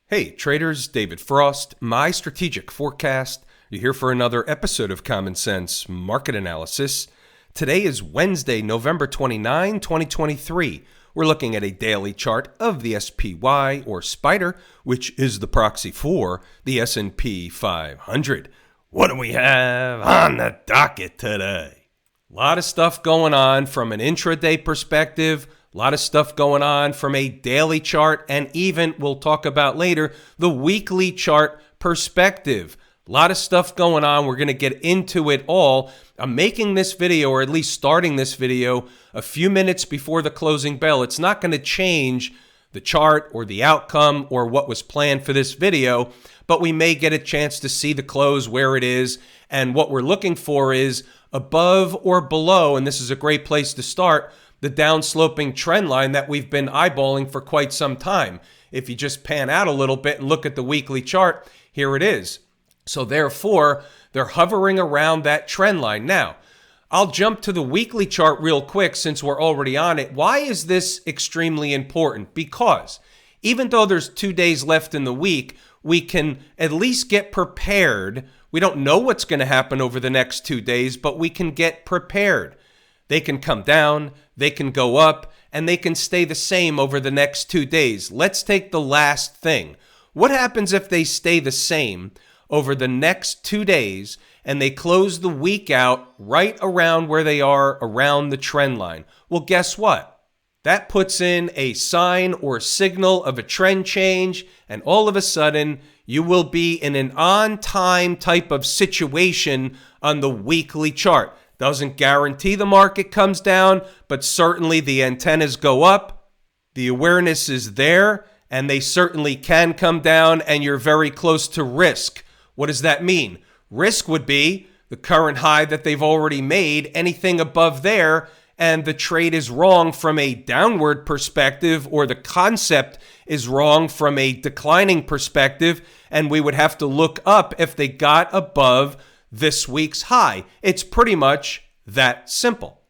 Hey traders, David Frost, my strategic forecast. You're here for another episode of Common Sense Market Analysis. Today is Wednesday, November 29, 2023. We're looking at a daily chart of the SPY or Spider, which is the proxy for the S&P 500. What do we have on the docket today? A lot of stuff going on from an intraday perspective. A lot of stuff going on from a daily chart, and even, we'll talk about later, the weekly chart perspective. A lot of stuff going on. We're going to get into it all. I'm making this video, or at least starting this video, a few minutes before the closing bell. It's not going to change the chart or the outcome or what was planned for this video, but we may get a chance to see the close where it is. And what we're looking for is above or below, and this is a great place to start, the downsloping trend line that we've been eyeballing for quite some time. If you just pan out a little bit and look at the weekly chart, here it is. So therefore, they're hovering around that trend line. Now, I'll jump to the weekly chart real quick since we're already on it. Why is this extremely important? Because even though there's 2 days left in the week, we can at least get prepared. We don't know what's going to happen over the next 2 days, but we can get prepared. They can come down, they can go up, and they can stay the same over the next 2 days. Let's take the last thing. What happens if they stay the same over the next 2 days and they close the week out right around where they are around the trend line? Well, guess what? That puts in a sign or signal of a trend change, and all of a sudden, you will be in an on-time type of situation on the weekly chart. Doesn't guarantee the market comes down, but certainly the antennas go up. The awareness is there, and they certainly can come down, and you're very close to risk. What does that mean? Risk would be the current high that they've already made, anything above there, and the trade is wrong from a downward perspective, or the concept is wrong from a declining perspective, and we would have to look up if they got above this week's high. It's pretty much that simple.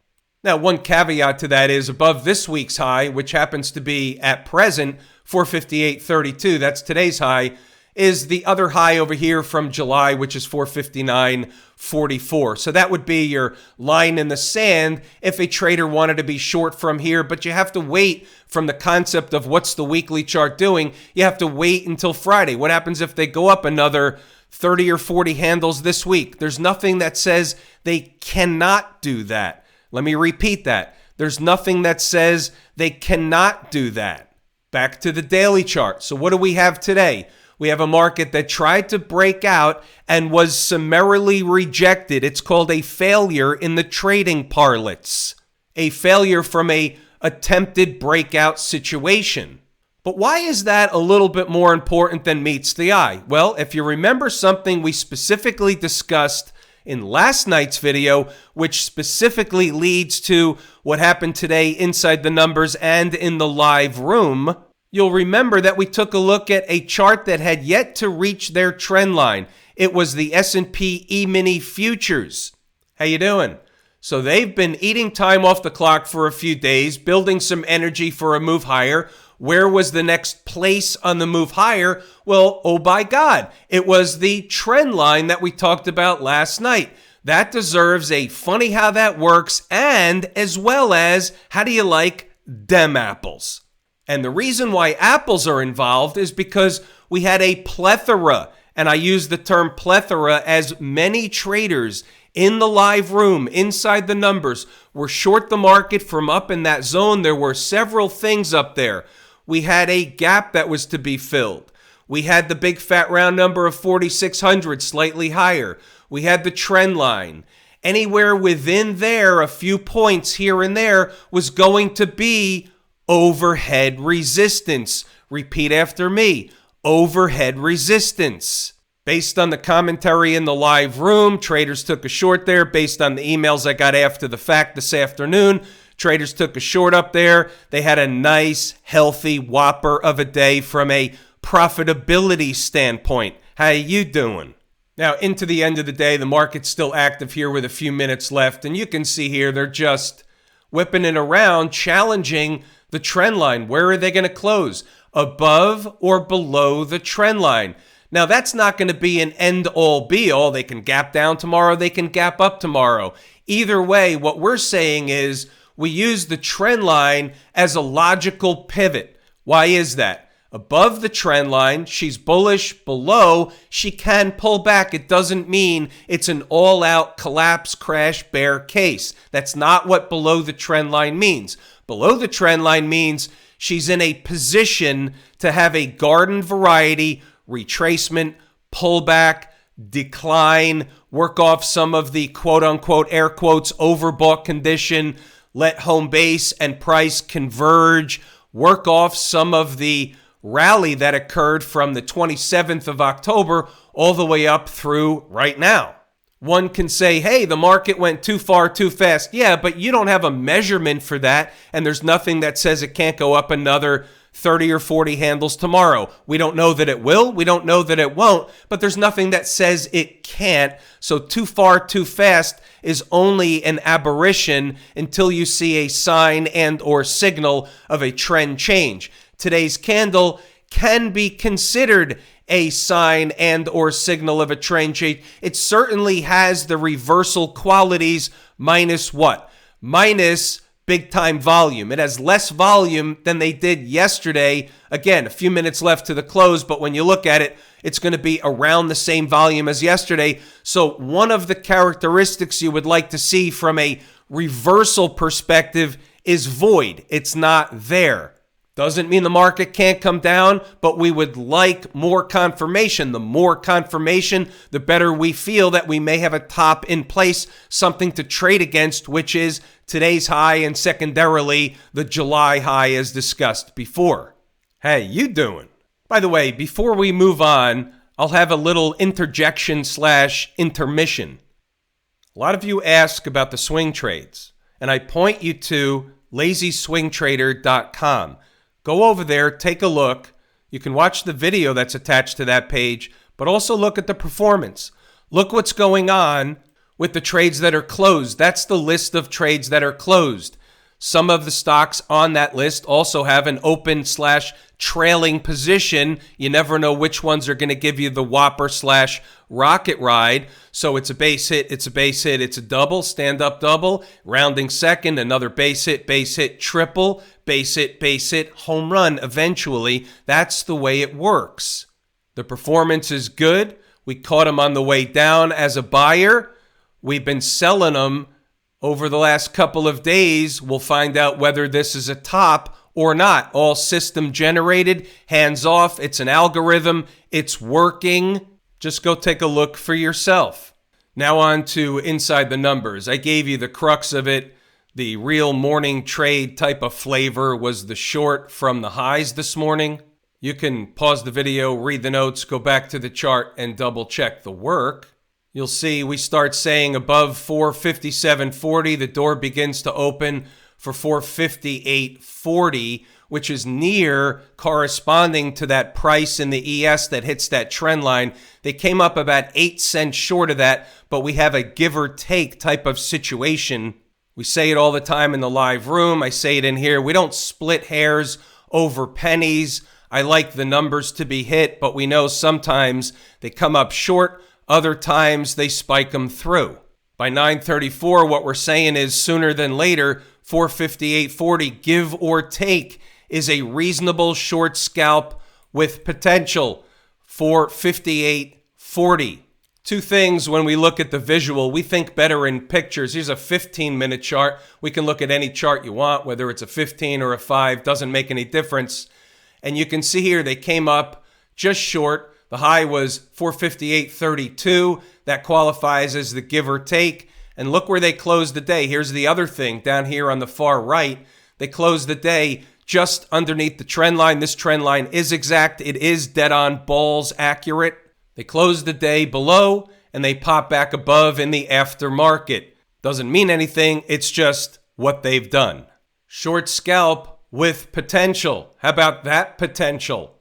Now, one caveat to that is above this week's high, which happens to be at present 458.32, that's today's high, is the other high over here from July, which is 459.44. So that would be your line in the sand if a trader wanted to be short from here, but you have to wait from the concept of what's the weekly chart doing. You have to wait until Friday. What happens if they go up another 30 or 40 handles this week? There's nothing that says they cannot do that. Let me repeat that. There's nothing that says they cannot do that. Back to the daily chart. So what do we have today? We have a market that tried to break out and was summarily rejected. It's called a failure in the trading parlance. A failure from a attempted breakout situation. But why is that a little bit more important than meets the eye? Well, if you remember something we specifically discussed in last night's video, which specifically leads to what happened today inside the numbers and in the live room, you'll remember that we took a look at a chart that had yet to reach their trend line. It was the S&P E-mini futures. How you doing? So they've been eating time off the clock for a few days, building some energy for a move higher. Where was the next place on the move higher? Well, oh by God, it was the trend line that we talked about last night. That deserves a funny how that works, and as well as how do you like dem apples? And the reason why apples are involved is because we had a plethora, and I use the term plethora as many traders in the live room, inside the numbers, were short the market from up in that zone. There were several things up there. We had a gap that was to be filled. We had the big fat round number of 4,600, slightly higher. We had the trend line. Anywhere within there, a few points here and there, was going to be overhead resistance. Repeat after me. Overhead resistance. Based on the commentary in the live room, traders took a short there. Based on the emails I got after the fact this afternoon, traders took a short up there. They had a nice, healthy whopper of a day from a profitability standpoint. How you doing? Now, into the end of the day, the market's still active here with a few minutes left. And you can see here, they're just whipping it around, challenging the trend line. Where are they going to close? above or below the trend line. Now, that's not going to be an end-all be-all. They can gap down tomorrow. They can gap up tomorrow. Either way, what we're saying is we use the trend line as a logical pivot. Why is that? Above the trend line, she's bullish. Below, she can pull back. It doesn't mean it's an all-out collapse, crash, bear case. That's not what below the trend line means. Below the trend line means she's in a position to have a garden variety retracement, pullback, decline, work off some of the quote-unquote, air quotes, overbought condition, let home base and price converge, work off some of the rally that occurred from the 27th of October all the way up through right now. One can say, hey, the market went too far too fast. Yeah, but you don't have a measurement for that, and there's nothing that says it can't go up another 30 or 40 handles tomorrow. We don't know that it will. We don't know that it won't, but there's nothing that says it can't. So too far too fast is only an aberration until you see a sign and or signal of a trend change. Today's candle can be considered a sign and or signal of a trend change. It certainly has the reversal qualities minus what? Minus big time volume. It has less volume than they did yesterday. Again, a few minutes left to the close, but when you look at it, it's going to be around the same volume as yesterday. So one of the characteristics you would like to see from a reversal perspective is void. It's not there. Doesn't mean the market can't come down, but we would like more confirmation. The more confirmation, the better we feel that we may have a top in place, something to trade against, which is today's high and secondarily the July high as discussed before. Hey, you doing? By the way, before we move on, I'll have a little interjection/intermission. A lot of you ask about the swing trades, and I point you to lazyswingtrader.com. Go over there, take a look. You can watch the video that's attached to that page, but also look at the performance. Look what's going on with the trades that are closed. That's the list of trades that are closed. Some of the stocks on that list also have an open/trailing position. You never know which ones are going to give you the whopper/rocket ride. So it's a base hit, it's a base hit, it's a double, stand-up double, rounding second, another base hit, triple, base hit, home run eventually. That's the way it works. The performance is good. We caught them on the way down as a buyer. We've been selling them over the last couple of days. We'll find out whether this is a top or not. All system generated, hands off. It's an algorithm. It's working. Just go take a look for yourself. Now on to inside the numbers. I gave you the crux of it. The real morning trade type of flavor was the short from the highs this morning. You can pause the video, read the notes, go back to the chart and double check the work. You'll see we start saying above 457.40, the door begins to open for 458.40, which is near corresponding to that price in the ES that hits that trend line. They came up about 8 cents short of that, but we have a give or take type of situation. We say it all the time in the live room. I say it in here. We don't split hairs over pennies. I like the numbers to be hit, but we know sometimes they come up short. Other times they spike them through. By 9:34, what we're saying is sooner than later, 458.40, give or take, is a reasonable short scalp with potential. 458.40. Two things when we look at the visual. We think better in pictures. Here's a 15-minute chart. We can look at any chart you want, whether it's a 15 or a 5, doesn't make any difference. And you can see here they came up just short. The high was 458.32. That qualifies as the give or take. And look where they closed the day. Here's the other thing down here on the far right. They closed the day just underneath the trend line. This trend line is exact. It is dead on, balls accurate. They closed the day below and they pop back above in the aftermarket. Doesn't mean anything. It's just what they've done. Short scalp with potential. How about that potential?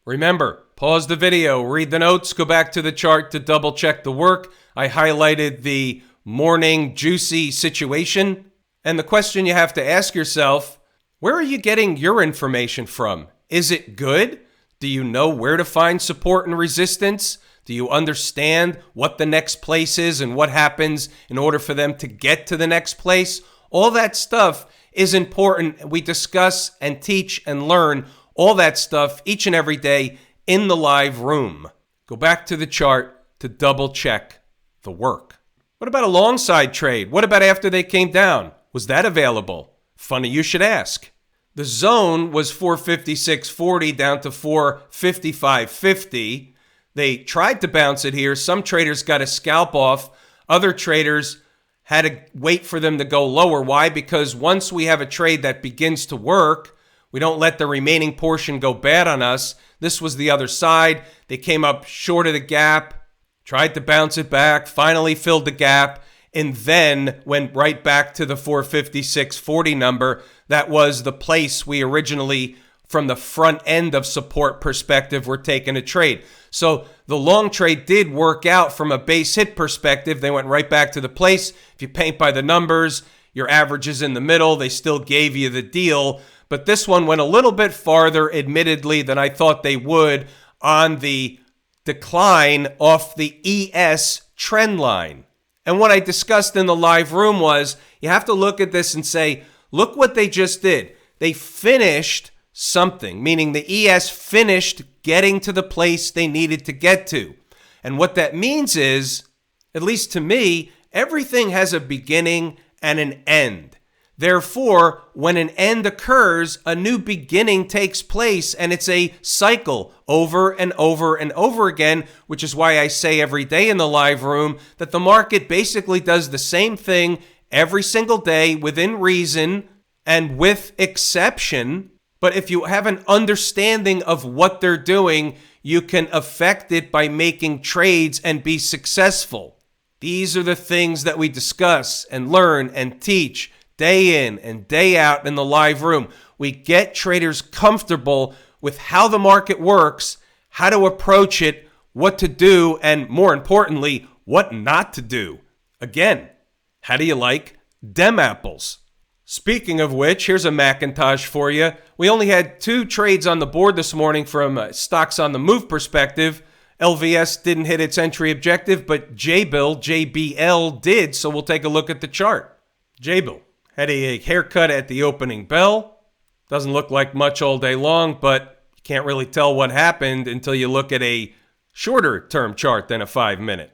Remember, pause the video, read the notes, go back to the chart to double check the work. I highlighted the morning juicy situation. And the question you have to ask yourself, where are you getting your information from? Is it good? Do you know where to find support and resistance? Do you understand what the next place is and what happens in order for them to get to the next place? All that stuff is important. We discuss and teach and learn all that stuff each and every day in the live room. Go back to the chart to double check the work. What about a long side trade? What about after they came down? Was that available? Funny you should ask. The zone was 456.40 down to 455.50. They tried to bounce it here. Some traders got a scalp off. Other traders had to wait for them to go lower. Why? Because once we have a trade that begins to work, we don't let the remaining portion go bad on us. This was the other side. They came up short of the gap, tried to bounce it back, finally filled the gap, and then went right back to the 456.40 number. That was the place we originally, from the front end of support perspective, were taking a trade. So the long trade did work out from a base hit perspective. They went right back to the place. If you paint by the numbers, your average is in the middle. They still gave you the deal. But this one went a little bit farther, admittedly, than I thought they would on the decline off the ES trend line. And what I discussed in the live room was you have to look at this and say, look what they just did. They finished something, meaning the ES finished getting to the place they needed to get to. And what that means is, at least to me, everything has a beginning and an end. Therefore, when an end occurs, a new beginning takes place, and it's a cycle over and over and over again, which is why I say every day in the live room that the market basically does the same thing every single day within reason and with exception. But if you have an understanding of what they're doing, you can affect it by making trades and be successful. These are the things that we discuss and learn and teach day in and day out in the live room. We get traders comfortable with how the market works, how to approach it, what to do, and more importantly, what not to do. Again, how do you like dem apples? Speaking of which, here's a Macintosh for you. We only had 2 trades on the board this morning from stocks on the move perspective. LVS didn't hit its entry objective, but JBL did, so we'll take a look at the chart. JBL had a haircut at the opening bell. Doesn't look like much all day long, but you can't really tell what happened until you look at a shorter term chart than a 5-minute.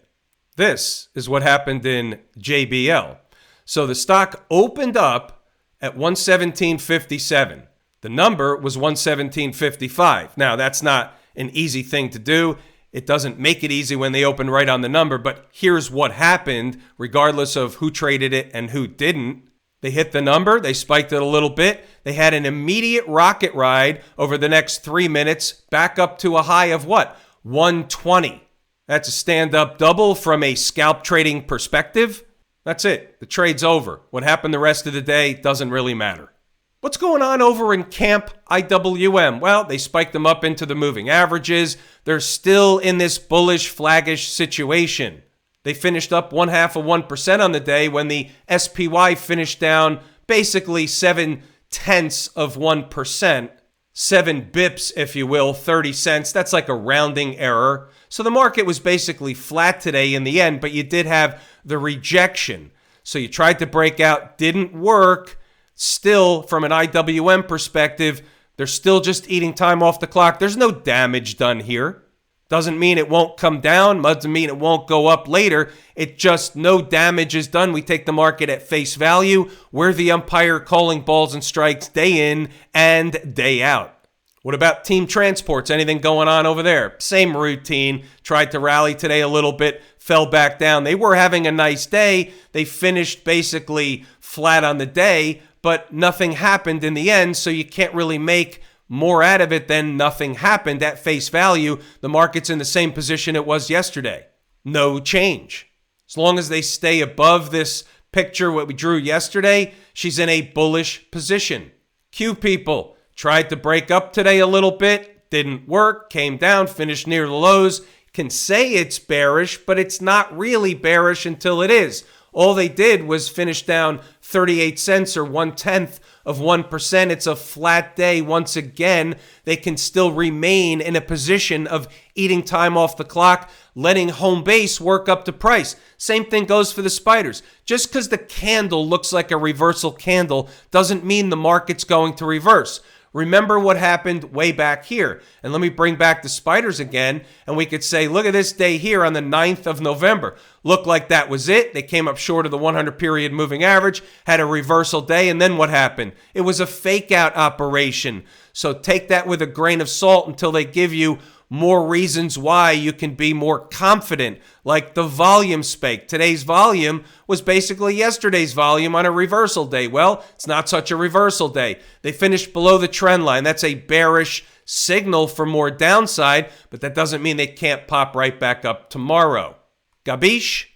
This is what happened in JBL. So the stock opened up at 117.57. The number was 117.55. Now, that's not an easy thing to do. It doesn't make it easy when they open right on the number, but here's what happened, regardless of who traded it and who didn't. They hit the number, they spiked it a little bit, they had an immediate rocket ride over the next 3 minutes, back up to a high of what? 120. That's a stand-up double from a scalp trading perspective. That's it. The trade's over. What happened the rest of the day doesn't really matter. What's going on over in Camp IWM? Well, they spiked them up into the moving averages. They're still in this bullish, flaggish situation. They finished up 0.5% on the day when the SPY finished down basically 0.7%, 7 bips, if you will, 30 cents. That's like a rounding error. So the market was basically flat today in the end, but you did have the rejection. So you tried to break out, didn't work. Still, from an IWM perspective, they're still just eating time off the clock. There's no damage done here. Doesn't mean it won't come down. Doesn't mean it won't go up later. It just, no damage is done. We take the market at face value. We're the umpire calling balls and strikes day in and day out. What about Team Transports? Anything going on over there? Same routine. Tried to rally today a little bit, fell back down. They were having a nice day. They finished basically flat on the day, but nothing happened in the end, so you can't really make more out of it than nothing happened at face value. The market's in the same position it was yesterday. No change. As long as they stay above this picture, what we drew yesterday, she's in a bullish position. Q people tried to break up today a little bit, didn't work, came down, finished near the lows. Can say it's bearish, but it's not really bearish until it is. All they did was finish down 38 cents or 0.1%. It's a flat day. Once again, they can still remain in a position of eating time off the clock, letting home base work up to price. Same thing goes for the spiders. Just because the candle looks like a reversal candle doesn't mean the market's going to reverse. Remember what happened way back here. And let me bring back the spiders again. And we could say, look at this day here on the 9th of November. Looked like that was it. They came up short of the 100 period moving average, had a reversal day. And then what happened? It was a fake out operation. So take that with a grain of salt until they give you more reasons why you can be more confident, like the volume spike. Today's volume was basically yesterday's volume on a reversal day. Well, it's not such a reversal day. They finished below the trend line. That's a bearish signal for more downside, but that doesn't mean they can't pop right back up tomorrow. Gabish?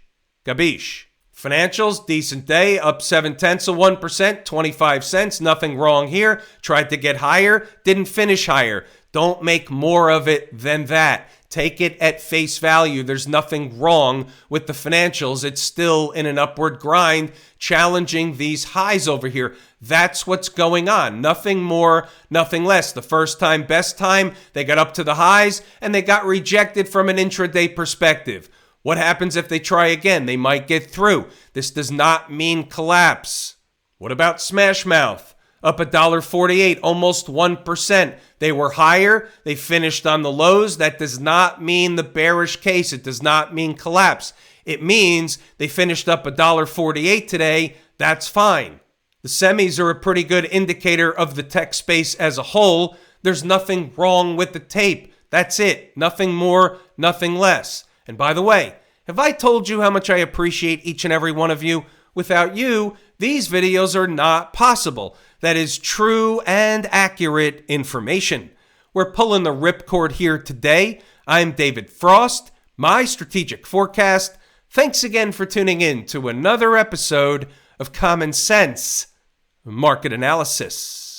Gabish. Financials, decent day, up 0.7%, 25 cents. Nothing wrong here. Tried to get higher, didn't finish higher. Don't make more of it than that. Take it at face value. There's nothing wrong with the financials. It's still in an upward grind, challenging these highs over here. That's what's going on. Nothing more, nothing less. The first time, best time, they got up to the highs and they got rejected from an intraday perspective. What happens if they try again? They might get through. This does not mean collapse. What about Smashmouth? Up $1.48, almost 1%. They were higher. They finished on the lows. That does not mean the bearish case. It does not mean collapse. It means they finished up $1.48 today. That's fine. The semis are a pretty good indicator of the tech space as a whole. There's nothing wrong with the tape. That's it. Nothing more, nothing less. And by the way, have I told you how much I appreciate each and every one of you? Without you, these videos are not possible. That is true and accurate information. We're pulling the ripcord here today. I'm David Frost, my strategic forecast. Thanks again for tuning in to another episode of Common Sense Market Analysis.